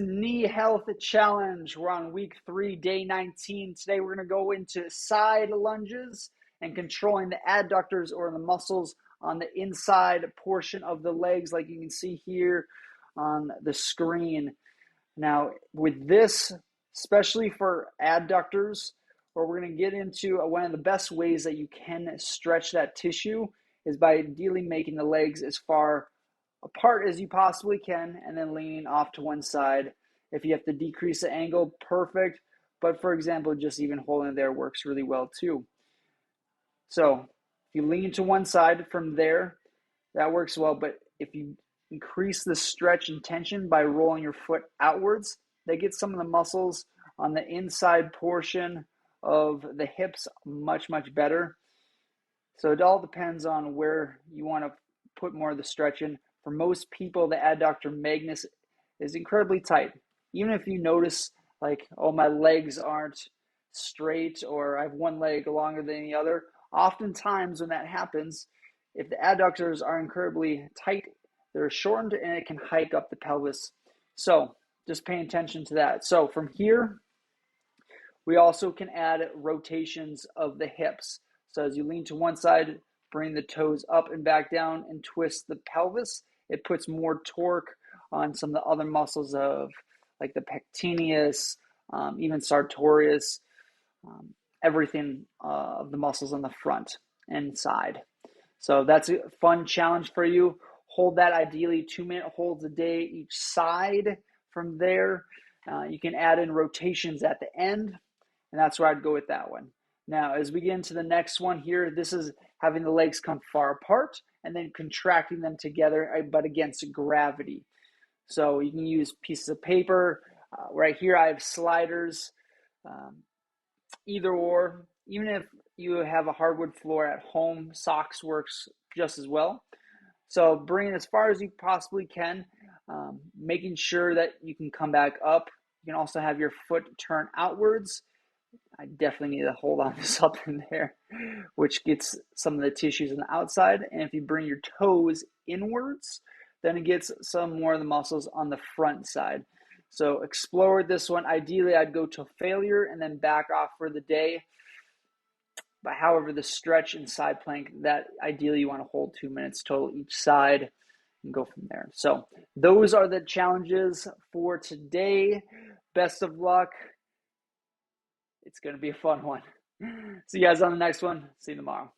Knee health challenge. We're on week 3, day 19. Today we're going to go into side lunges and controlling the adductors or the muscles on the inside portion of the legs, like you can see here on the screen. Now, with this, especially for adductors, where we're going to get into one of the best ways that you can stretch that tissue is by ideally making the legs as far apart as you possibly can and then leaning off to one side. If you have to decrease the angle, perfect. But for example, just even holding it there works really well too. So if you lean to one side from there, that works well. But if you increase the stretch and tension by rolling your foot outwards, they get some of the muscles on the inside portion of the hips much, much better. So it all depends on where you want to put more of the stretch in. For most people, the adductor magnus is incredibly tight. Even if you notice, like, oh, my legs aren't straight or I have one leg longer than the other, oftentimes when that happens, if the adductors are incredibly tight, they're shortened and it can hike up the pelvis. So just pay attention to that. So from here, we also can add rotations of the hips. So as you lean to one side, bring the toes up and back down and twist the pelvis. It puts more torque on some of the other muscles of like the pectineus, even sartorius, everything of the muscles on the front and side. So that's a fun challenge for you. Hold that ideally 2-minute holds a day each side. From there, you can add in rotations at the end, and that's where I'd go with that one. Now, as we get into the next one here, this is having the legs come far apart and then contracting them together, but against gravity. So you can use pieces of paper. Right here, I have sliders, either or. Even if you have a hardwood floor at home, socks works just as well. So bring it as far as you possibly can, making sure that you can come back up. You can also have your foot turn outwards. I definitely need to hold on to something there, which gets some of the tissues on the outside. And if you bring your toes inwards, then it gets some more of the muscles on the front side. So explore this one. Ideally, I'd go to failure and then back off for the day. But however, the stretch and side plank, that ideally you want to hold 2 minutes total each side and go from there. So those are the challenges for today. Best of luck. It's going to be a fun one. See you guys on the next one. See you tomorrow.